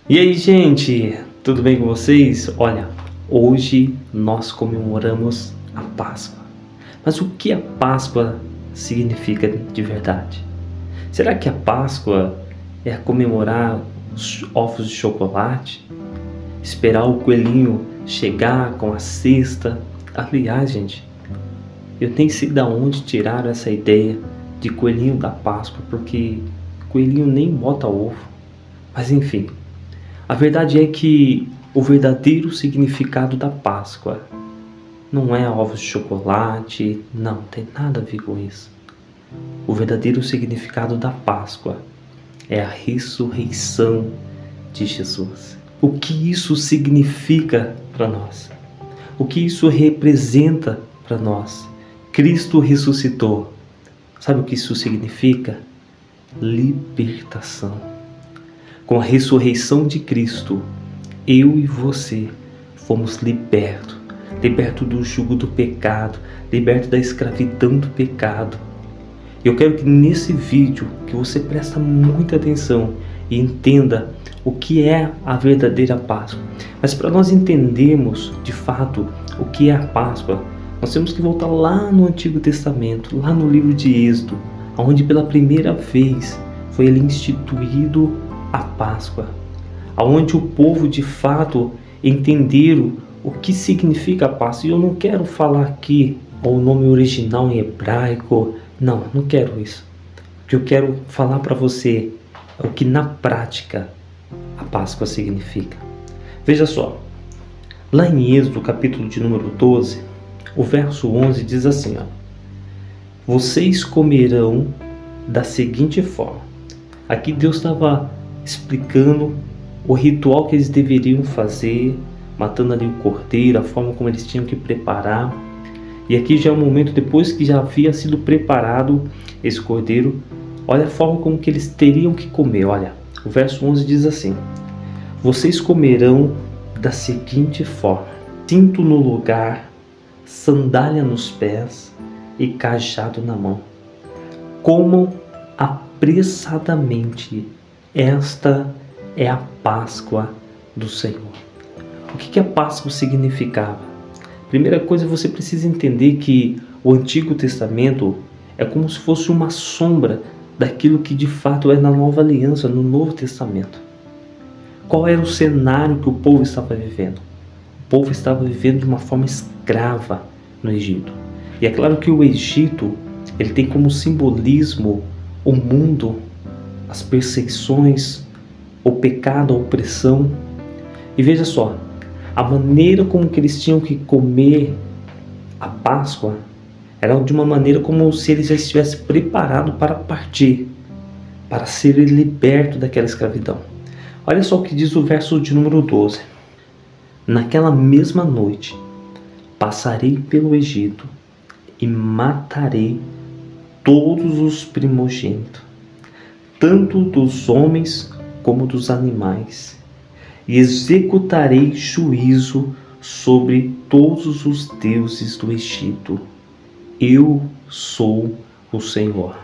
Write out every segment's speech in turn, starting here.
E aí, gente, tudo bem com vocês? Olha, hoje nós comemoramos a Páscoa. Mas o que a Páscoa significa de verdade? Será que a Páscoa é comemorar os ovos de chocolate? Esperar o coelhinho chegar com a cesta? Aliás, gente, eu nem sei de onde tiraram essa ideia de coelhinho da Páscoa, porque coelhinho nem bota ovo. Mas enfim. A verdade é que o verdadeiro significado da Páscoa não é ovos de chocolate, não tem nada a ver com isso. O verdadeiro significado da Páscoa é a ressurreição de Jesus. O que isso significa para nós? O que isso representa para nós? Cristo ressuscitou. Sabe o que isso significa? Libertação. Com a ressurreição de Cristo, eu e você fomos libertos do jugo do pecado, libertos da escravidão do pecado. Eu quero que nesse vídeo que você preste muita atenção e entenda o que é a verdadeira Páscoa. Mas para nós entendermos de fato o que é a Páscoa, nós temos que voltar lá no Antigo Testamento, lá no livro de Êxodo, onde pela primeira vez foi ali instituído a Páscoa, aonde o povo de fato entenderam o que significa a Páscoa. E eu não quero falar aqui o nome original em hebraico, não quero isso. O que eu quero falar para você é o que na prática a Páscoa significa. Veja só, lá em Êxodo, capítulo de número 12, o verso 11 diz assim, vocês comerão da seguinte forma. Aqui Deus estava explicando o ritual que eles deveriam fazer, matando ali o cordeiro, a forma como eles tinham que preparar. E aqui já é o momento, depois que já havia sido preparado esse cordeiro, olha a forma como que eles teriam que comer. Olha, o verso 11 diz assim, vocês comerão da seguinte forma, cinto no lugar, sandália nos pés e cajado na mão. Comam apressadamente. Esta é a Páscoa do Senhor. O que a Páscoa significava? Primeira coisa, você precisa entender que o Antigo Testamento é como se fosse uma sombra daquilo que de fato é na Nova Aliança, no Novo Testamento. Qual era o cenário que o povo estava vivendo? O povo estava vivendo de uma forma escrava no Egito. E é claro que o Egito, ele tem como simbolismo o mundo, as perseguições, o pecado, a opressão. E veja só, a maneira como que eles tinham que comer a Páscoa era de uma maneira como se eles já estivessem preparados para partir, para serem libertos daquela escravidão. Olha só o que diz o verso de número 12. Naquela mesma noite, passarei pelo Egito e matarei todos os primogênitos, tanto dos homens como dos animais, e executarei juízo sobre todos os deuses do Egito. Eu sou o Senhor.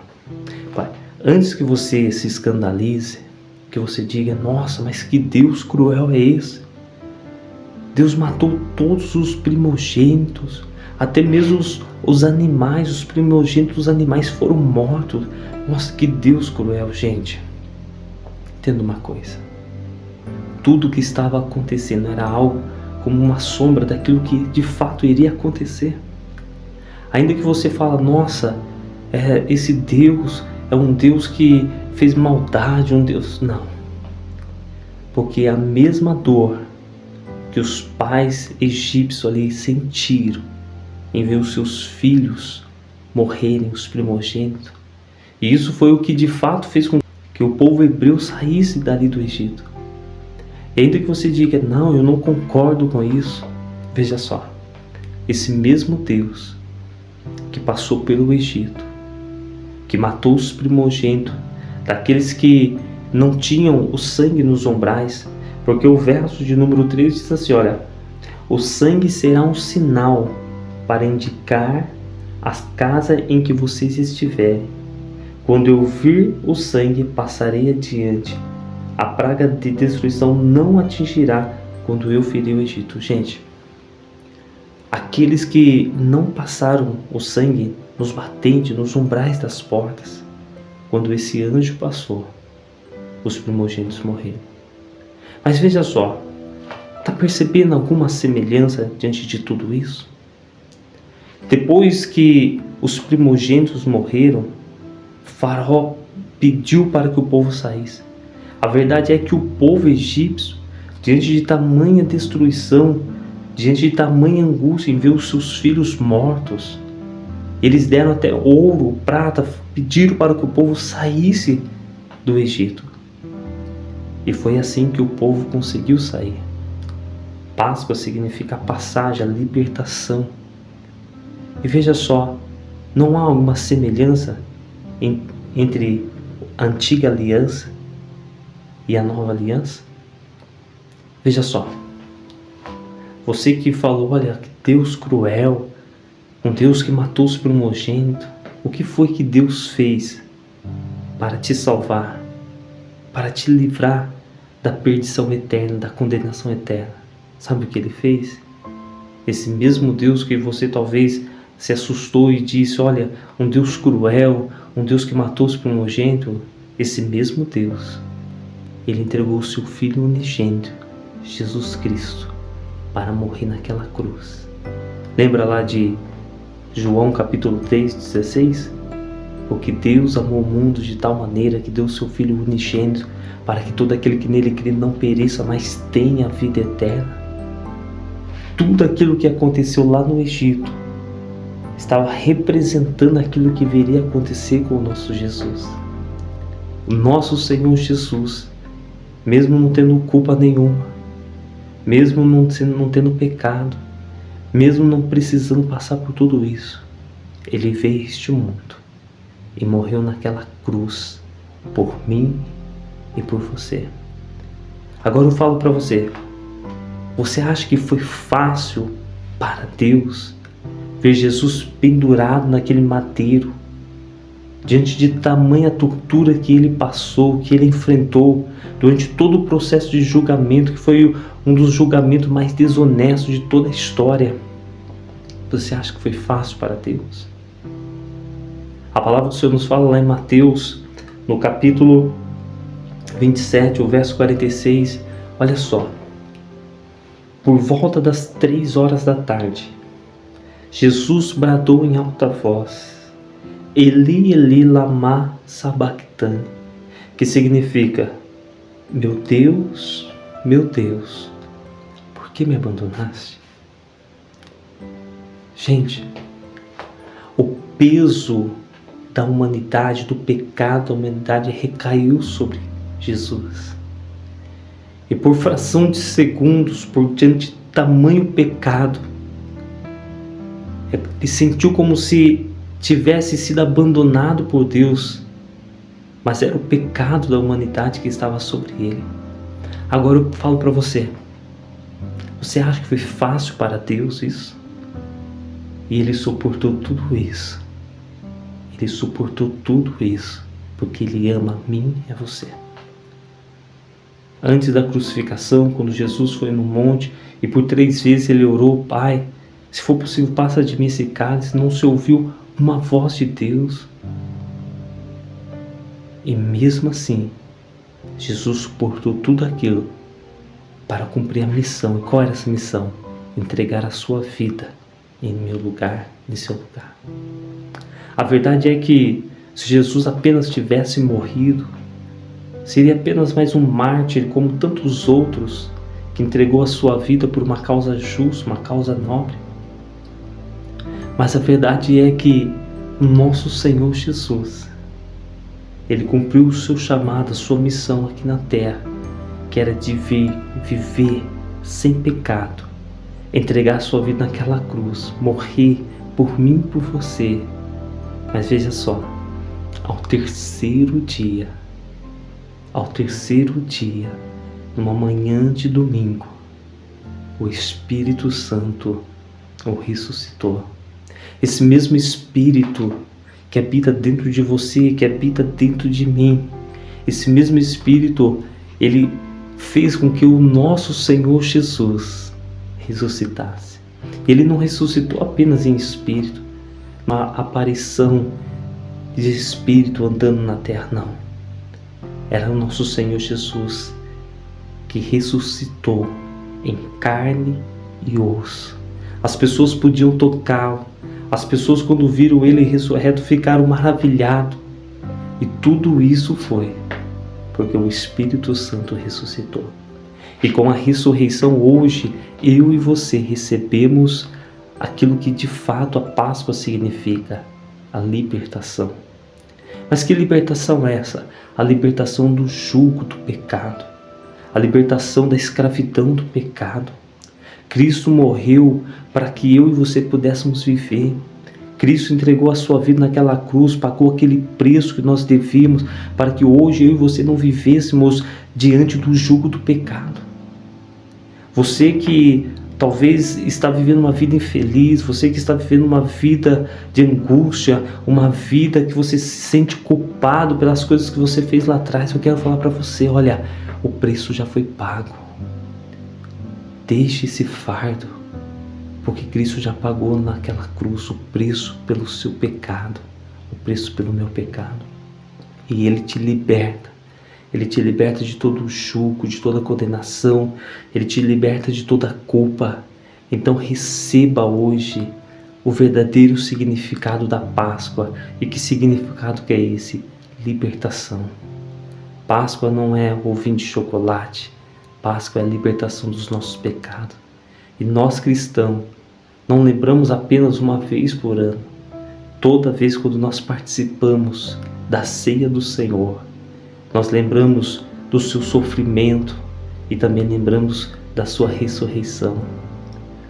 Pai, antes que você se escandalize, que você diga, nossa, mas que Deus cruel é esse? Deus matou todos os primogênitos, até mesmo os animais, os primogênitos dos animais foram mortos. Nossa, que Deus cruel, gente. Entenda uma coisa. Tudo o que estava acontecendo era algo como uma sombra daquilo que de fato iria acontecer. Ainda que você fala, nossa, esse Deus é um Deus que fez maldade, um Deus... Não. Porque a mesma dor que os pais egípcios ali sentiram em ver os seus filhos morrerem, os primogênitos. E isso foi o que de fato fez com que o povo hebreu saísse dali do Egito. E ainda que você diga, não, eu não concordo com isso. Veja só, esse mesmo Deus que passou pelo Egito, que matou os primogênitos, daqueles que não tinham o sangue nos ombrais, porque o verso de número 13 diz assim, olha, o sangue será um sinal para indicar a casa em que vocês estiverem. Quando eu vir o sangue, passarei adiante. A praga de destruição não atingirá quando eu ferir o Egito. Gente, aqueles que não passaram o sangue nos batentes, nos umbrais das portas, quando esse anjo passou, os primogênitos morreram. Mas veja só, está percebendo alguma semelhança diante de tudo isso? Depois que os primogênitos morreram, Faraó pediu para que o povo saísse. A verdade é que o povo egípcio, diante de tamanha destruição, diante de tamanha angústia em ver os seus filhos mortos, eles deram até ouro, prata, pediram para que o povo saísse do Egito. E foi assim que o povo conseguiu sair. Páscoa significa a passagem, a libertação. E veja só, não há alguma semelhança entre a antiga aliança e a nova aliança? Veja só, você que falou, olha, que Deus cruel, um Deus que matou os primogênitos, o que foi que Deus fez para te salvar, para te livrar da perdição eterna, da condenação eterna? Sabe o que Ele fez? Esse mesmo Deus que você talvez se assustou e disse, olha, um Deus cruel, um Deus que matou os primogênitos, esse mesmo Deus, Ele entregou o seu Filho unigênito, Jesus Cristo, para morrer naquela cruz. Lembra lá de João capítulo 3:16? Porque Deus amou o mundo de tal maneira que deu o seu Filho unigênito para que todo aquele que nele crê não pereça, mas tenha a vida eterna. Tudo aquilo que aconteceu lá no Egito estava representando aquilo que viria a acontecer com o nosso Jesus. O nosso Senhor Jesus, mesmo não tendo culpa nenhuma, mesmo não tendo pecado, mesmo não precisando passar por tudo isso, Ele veio a este mundo e morreu naquela cruz por mim e por você. Agora eu falo para você, você acha que foi fácil para Deus ver Jesus pendurado naquele madeiro, diante de tamanha tortura que Ele passou, que Ele enfrentou durante todo o processo de julgamento, que foi um dos julgamentos mais desonestos de toda a história? Você acha que foi fácil para Deus? A palavra do Senhor nos fala lá em Mateus, no capítulo 27, o verso 46, olha só. Por volta das 3 horas da tarde, Jesus bradou em alta voz, Eli, Eli, lama sabachthani, que significa, meu Deus, por que me abandonaste? Gente, o peso da humanidade, do pecado da humanidade recaiu sobre Jesus. E por fração de segundos, por diante de tamanho pecado, ele sentiu como se tivesse sido abandonado por Deus, mas era o pecado da humanidade que estava sobre ele. Agora eu falo para você, você acha que foi fácil para Deus isso? E Ele suportou tudo isso. Ele suportou tudo isso porque Ele ama a mim e a você. Antes da crucificação, quando Jesus foi no monte e por 3 vezes Ele orou, Pai, se for possível, passa de mim esse cálice, não se ouviu uma voz de Deus. E mesmo assim, Jesus suportou tudo aquilo para cumprir a missão. E qual era essa missão? Entregar a sua vida em meu lugar, em seu lugar. A verdade é que se Jesus apenas tivesse morrido, seria apenas mais um mártir como tantos outros que entregou a sua vida por uma causa justa, uma causa nobre. Mas a verdade é que o nosso Senhor Jesus, Ele cumpriu o seu chamado, a sua missão aqui na terra, que era de viver sem pecado, entregar a sua vida naquela cruz, morrer por mim e por você. Mas veja só, ao terceiro dia, numa manhã de domingo, o Espírito Santo o ressuscitou. Esse mesmo Espírito que habita dentro de você, que habita dentro de mim, esse mesmo Espírito, Ele fez com que o nosso Senhor Jesus ressuscitasse. Ele não ressuscitou apenas em espírito, uma aparição de espírito andando na terra, não. Era o nosso Senhor Jesus que ressuscitou em carne e osso. As pessoas podiam tocá-lo. As pessoas, quando viram ele ressurreto, ficaram maravilhados. E tudo isso foi porque o Espírito Santo ressuscitou. E com a ressurreição hoje, eu e você recebemos aquilo que de fato a Páscoa significa, a libertação. Mas que libertação é essa? A libertação do jugo do pecado, a libertação da escravidão do pecado. Cristo morreu para que eu e você pudéssemos viver. Cristo entregou a sua vida naquela cruz, pagou aquele preço que nós devíamos, para que hoje eu e você não vivêssemos diante do jugo do pecado. Você que talvez está vivendo uma vida infeliz, você que está vivendo uma vida de angústia, uma vida que você se sente culpado pelas coisas que você fez lá atrás, eu quero falar para você, olha, o preço já foi pago. Deixe esse fardo, porque Cristo já pagou naquela cruz o preço pelo seu pecado, o preço pelo meu pecado. E Ele te liberta. Ele te liberta de todo o jugo, de toda a condenação. Ele te liberta de toda a culpa. Então receba hoje o verdadeiro significado da Páscoa. E que significado que é esse? Libertação. Páscoa não é ovinho de chocolate. Páscoa é a libertação dos nossos pecados. E nós cristãos não lembramos apenas uma vez por ano. Toda vez quando nós participamos da ceia do Senhor, nós lembramos do seu sofrimento e também lembramos da sua ressurreição.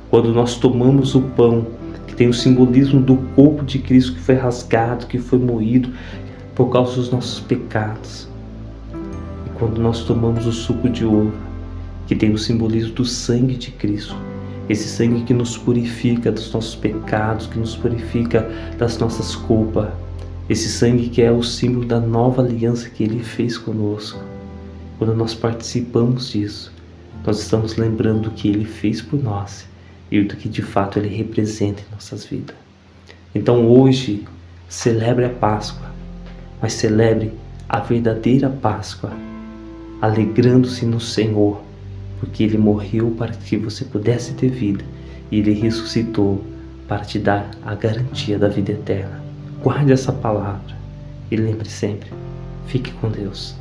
Quando nós tomamos o pão, que tem o simbolismo do corpo de Cristo que foi rasgado, que foi moído por causa dos nossos pecados. E quando nós tomamos o suco de uva, que tem o simbolismo do sangue de Cristo, esse sangue que nos purifica dos nossos pecados, que nos purifica das nossas culpas, esse sangue que é o símbolo da nova aliança que Ele fez conosco. Quando nós participamos disso, nós estamos lembrando do que Ele fez por nós e do que de fato Ele representa em nossas vidas. Então hoje, celebre a Páscoa, mas celebre a verdadeira Páscoa, alegrando-se no Senhor, porque Ele morreu para que você pudesse ter vida e Ele ressuscitou para te dar a garantia da vida eterna. Guarde essa palavra e lembre sempre, fique com Deus.